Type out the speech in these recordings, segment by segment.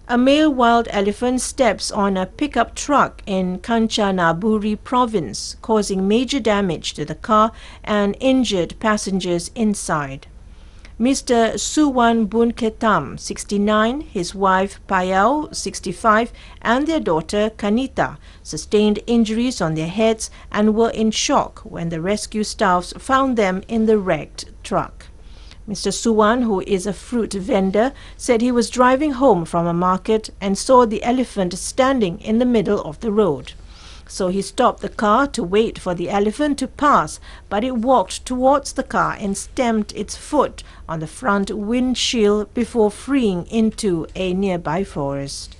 A male wild elephant steps on a pickup truck in Kanchanaburi province, causing major damage to the car and injured passengers inside. Mr. Suwan Bunketam, 69, his wife Payao, 65, and their daughter Kanita sustained injuries on their heads and were in shock when the rescue staff found them in the wrecked truck. Mr. Suwan, who is a fruit vendor, said he was driving home from a market and saw the elephant standing in the middle of the road. So he stopped the car to wait for the elephant to pass, but it walked towards the car and stamped its foot on the front windshield before freeing into a nearby forest.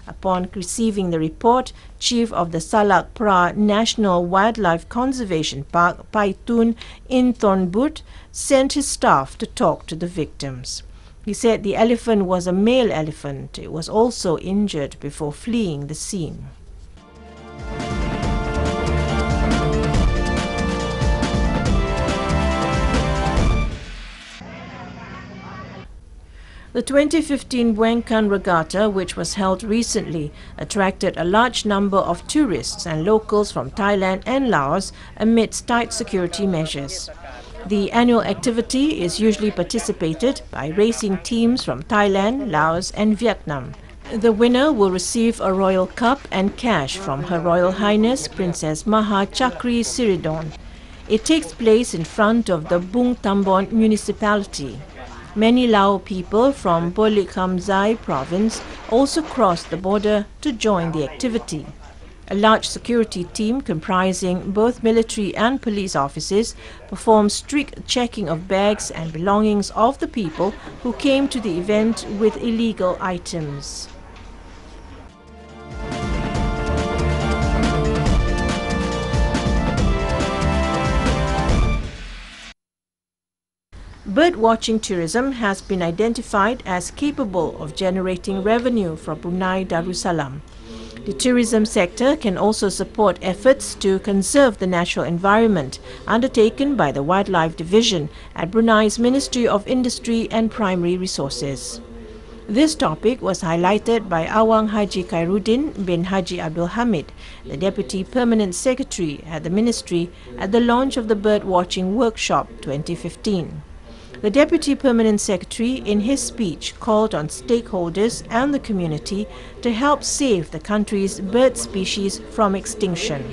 Upon receiving the report, Chief of the Salak Pra National Wildlife Conservation Park, Paitun Inthornbut, sent his staff to talk to the victims. He said the elephant was a male elephant. It was also injured before fleeing the scene. The 2015 Wengkan Regatta, which was held recently, attracted a large number of tourists and locals from Thailand and Laos amidst tight security measures. The annual activity is usually participated by racing teams from Thailand, Laos and Vietnam. The winner will receive a royal cup and cash from Her Royal Highness Princess Maha Chakri Siridon. It takes place in front of the Bung Tambon municipality. Many Lao people from Bolik Khamzai province also crossed the border to join the activity. A large security team comprising both military and police officers performed strict checking of bags and belongings of the people who came to the event with illegal items. Bird-watching tourism has been identified as capable of generating revenue for Brunei Darussalam. The tourism sector can also support efforts to conserve the natural environment undertaken by the Wildlife Division at Brunei's Ministry of Industry and Primary Resources. This topic was highlighted by Awang Haji Khairuddin bin Haji Abdul Hamid, the Deputy Permanent Secretary at the Ministry, at the launch of the Bird-Watching Workshop 2015. The Deputy Permanent Secretary, in his speech, called on stakeholders and the community to help save the country's bird species from extinction.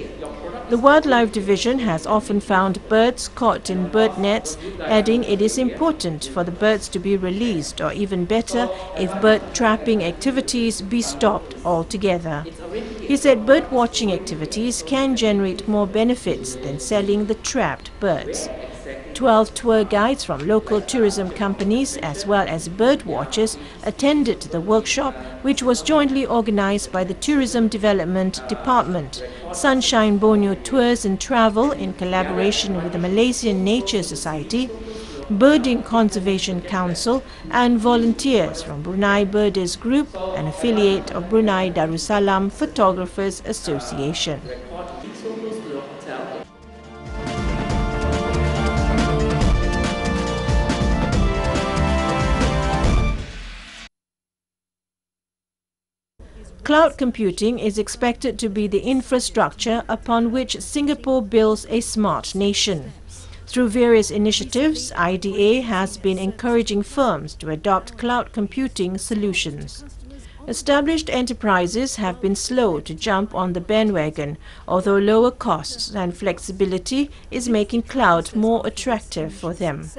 The Wildlife Division has often found birds caught in bird nets, adding it is important for the birds to be released, or even better, if bird trapping activities be stopped altogether. He said bird watching activities can generate more benefits than selling the trapped birds. 12 tour guides from local tourism companies as well as bird watchers attended the workshop, which was jointly organized by the Tourism Development Department, Sunshine Borneo Tours and Travel in collaboration with the Malaysian Nature Society, Birding Conservation Council and volunteers from Brunei Birders Group, an affiliate of Brunei Darussalam Photographers Association. Cloud computing is expected to be the infrastructure upon which Singapore builds a smart nation. Through various initiatives, IDA has been encouraging firms to adopt cloud computing solutions. Established enterprises have been slow to jump on the bandwagon, although lower costs and flexibility is making cloud more attractive for them.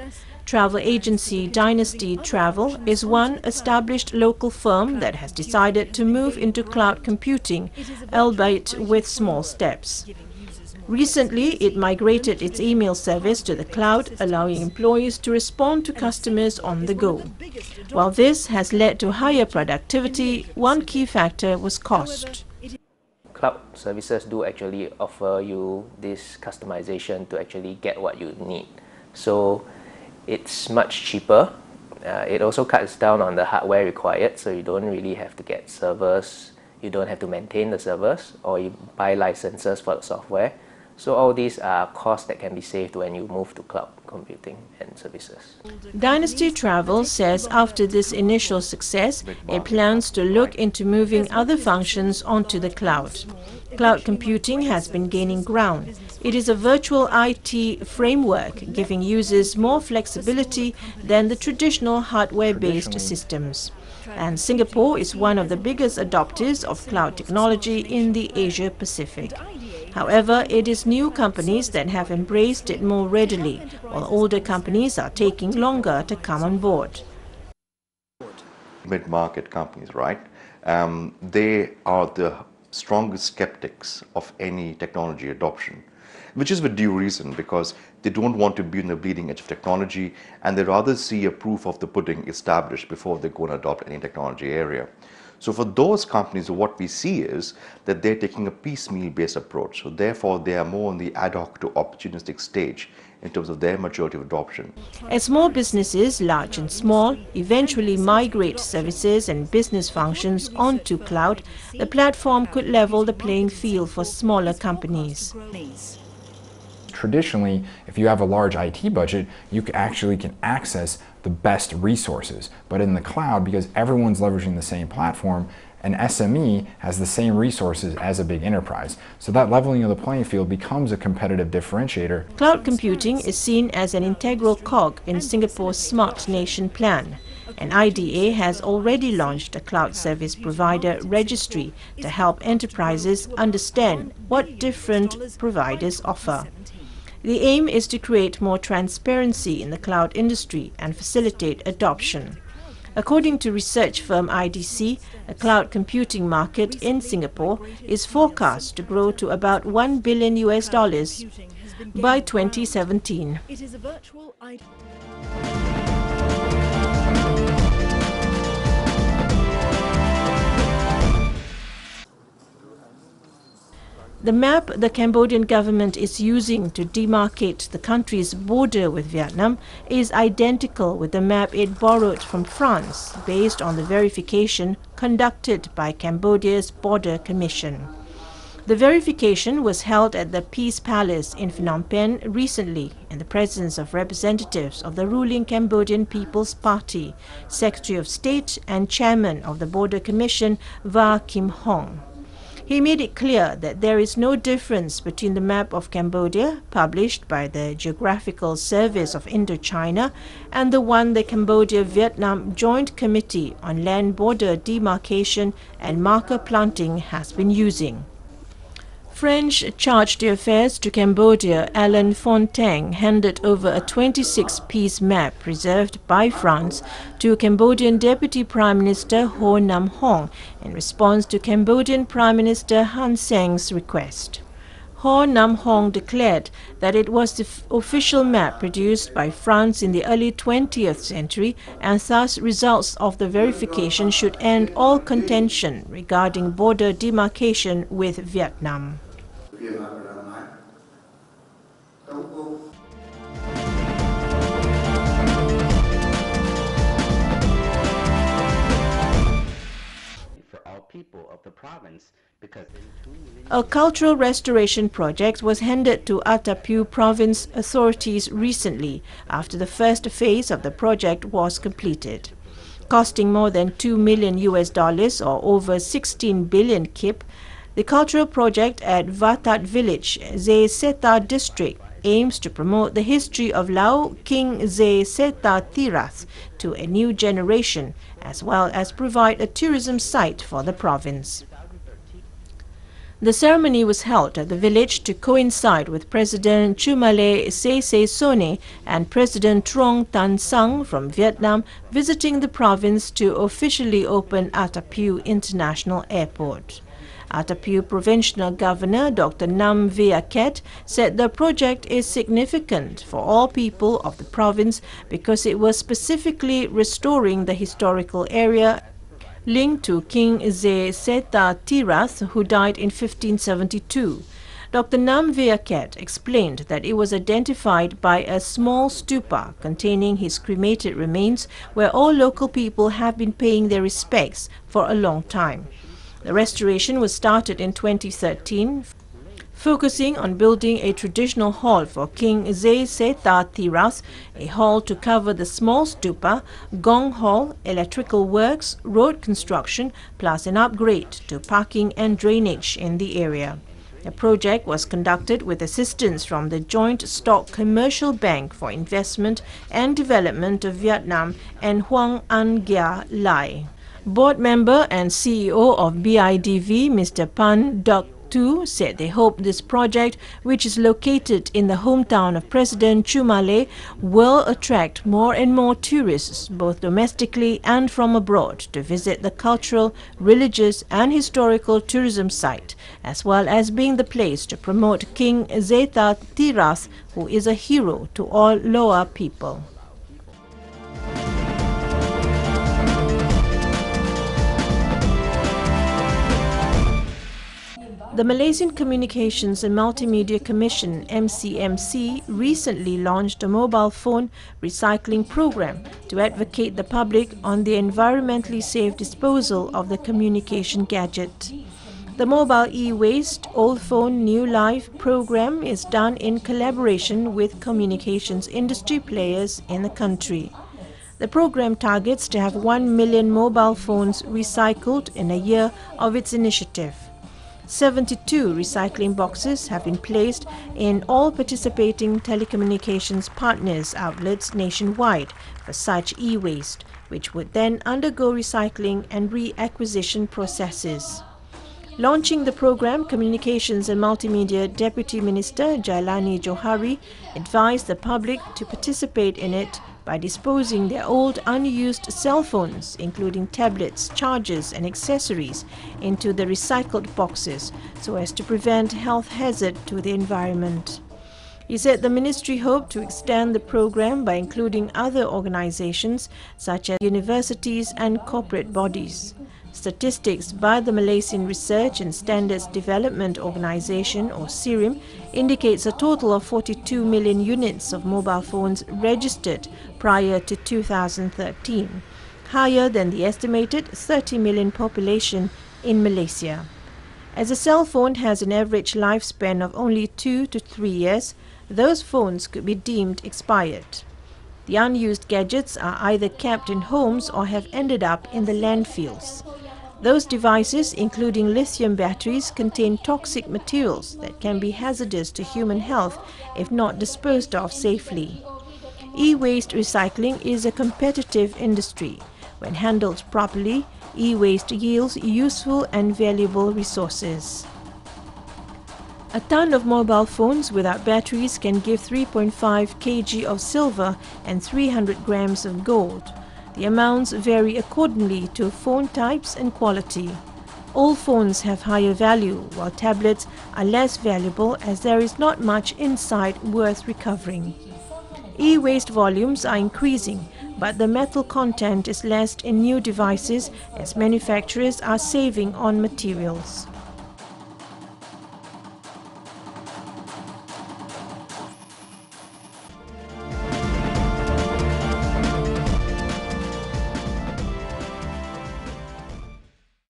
Travel agency Dynasty Travel is one established local firm that has decided to move into cloud computing, albeit with small steps. Recently, it migrated its email service to the cloud, allowing employees to respond to customers on the go. While this has led to higher productivity, one key factor was cost. Cloud services do actually offer you this customization to actually get what you need. So it's much cheaper. It also cuts down on the hardware required, so you don't really have to get servers, you don't have to maintain the servers, or you buy licenses for the software. So all these are costs that can be saved when you move to cloud computing and services. Dynasty Travel says after this initial success, it plans to look into moving other functions onto the cloud. Cloud computing has been gaining ground. It is a virtual IT framework giving users more flexibility than the traditional hardware-based systems. And Singapore is one of the biggest adopters of cloud technology in the Asia Pacific. However, it is new companies that have embraced it more readily, while older companies are taking longer to come on board. Mid-market companies, right? They are the strongest skeptics of any technology adoption, which is with due reason, because they don't want to be in the bleeding edge of technology, and they rather see a proof of the pudding established before they go and adopt any technology area. So for those companies, what we see is that they're taking a piecemeal-based approach. So therefore, they are more on the ad hoc to opportunistic stage in terms of their maturity of adoption. As more businesses, large and small, eventually migrate services and business functions onto cloud, the platform could level the playing field for smaller companies. Traditionally, if you have a large IT budget, you actually can access the best resources. But in the cloud, because everyone's leveraging the same platform, an SME has the same resources as a big enterprise. So that leveling of the playing field becomes a competitive differentiator. Cloud computing is seen as an integral cog in Singapore's Smart Nation plan. And IDA has already launched a cloud service provider registry to help enterprises understand what different providers offer. The aim is to create more transparency in the cloud industry and facilitate adoption. According to research firm IDC, the cloud computing market in Singapore is forecast to grow to about $1 billion by 2017. The map the Cambodian government is using to demarcate the country's border with Vietnam is identical with the map it borrowed from France, based on the verification conducted by Cambodia's Border Commission. The verification was held at the Peace Palace in Phnom Penh recently in the presence of representatives of the ruling Cambodian People's Party, Secretary of State and Chairman of the Border Commission, Va Kim Hong. He made it clear that there is no difference between the map of Cambodia, published by the Geographical Service of Indochina, and the one the Cambodia-Vietnam Joint Committee on Land Border Demarcation and Marker Planting has been using. French charge d'affaires to Cambodia, Alain Fontaine, handed over a 26-piece map preserved by France to Cambodian Deputy Prime Minister Ho Nam Hong in response to Cambodian Prime Minister Hun Sen's request. Ho Nam Hong declared that it was the official map produced by France in the early 20th century, and thus results of the verification should end all contention regarding border demarcation with Vietnam. A cultural restoration project was handed to Atapu province authorities recently after the first phase of the project was completed. Costing more than $2 million or over 16 billion kip, the cultural project at Vatat village, Zay Seta district, aims to promote the history of Lao King Zay Seta Tirath to a new generation, as well as provide a tourism site for the province. The ceremony was held at the village to coincide with President Chumale Sese Sone and President Trong Tan Sang from Vietnam visiting the province to officially open Atapu International Airport. Atapu Provincial Governor Dr. Nam Viaket said the project is significant for all people of the province because it was specifically restoring the historical area linked to King Zay Seta Tirath, who died in 1572. Dr. Nam Viaket explained that it was identified by a small stupa containing his cremated remains, where all local people have been paying their respects for a long time. The restoration was started in 2013. focusing on building a traditional hall for King Seta Thiras, a hall to cover the small stupa, gong hall, electrical works, road construction, plus an upgrade to parking and drainage in the area. The project was conducted with assistance from the Joint Stock Commercial Bank for Investment and Development of Vietnam and Hoang An Gia Lai. Board member and CEO of BIDV, Mr. Pan Duc Tu, said they hope this project, which is located in the hometown of President Chumale, will attract more and more tourists, both domestically and from abroad, to visit the cultural, religious and historical tourism site, as well as being the place to promote King Seta Thiras, who is a hero to all Loa people. The Malaysian Communications and Multimedia Commission (MCMC) recently launched a mobile phone recycling program to advocate the public on the environmentally safe disposal of the communication gadget. The Mobile E-Waste Old Phone New Life program is done in collaboration with communications industry players in the country. The program targets to have 1 million mobile phones recycled in a year of its initiative. 72 recycling boxes have been placed in all participating telecommunications partners outlets nationwide for such e-waste, which would then undergo recycling and reacquisition processes. Launching the program, Communications and Multimedia Deputy Minister Jailani Johari advised the public to participate in it by disposing their old unused cell phones, including tablets, chargers and accessories, into the recycled boxes so as to prevent health hazard to the environment. He said the ministry hoped to extend the program by including other organizations such as universities and corporate bodies. Statistics by the Malaysian Research and Standards Development Organisation, or SIRIM, indicates a total of 42 million units of mobile phones registered prior to 2013, higher than the estimated 30 million population in Malaysia. As a cell phone has an average lifespan of only 2 to 3 years, those phones could be deemed expired. The unused gadgets are either kept in homes or have ended up in the landfills. Those devices, including lithium batteries, contain toxic materials that can be hazardous to human health if not disposed of safely. E-waste recycling is a competitive industry. When handled properly, e-waste yields useful and valuable resources. A ton of mobile phones without batteries can give 3.5 kg of silver and 300 grams of gold. The amounts vary accordingly to phone types and quality. All phones have higher value, while tablets are less valuable as there is not much inside worth recovering. E-waste volumes are increasing, but the metal content is less in new devices as manufacturers are saving on materials.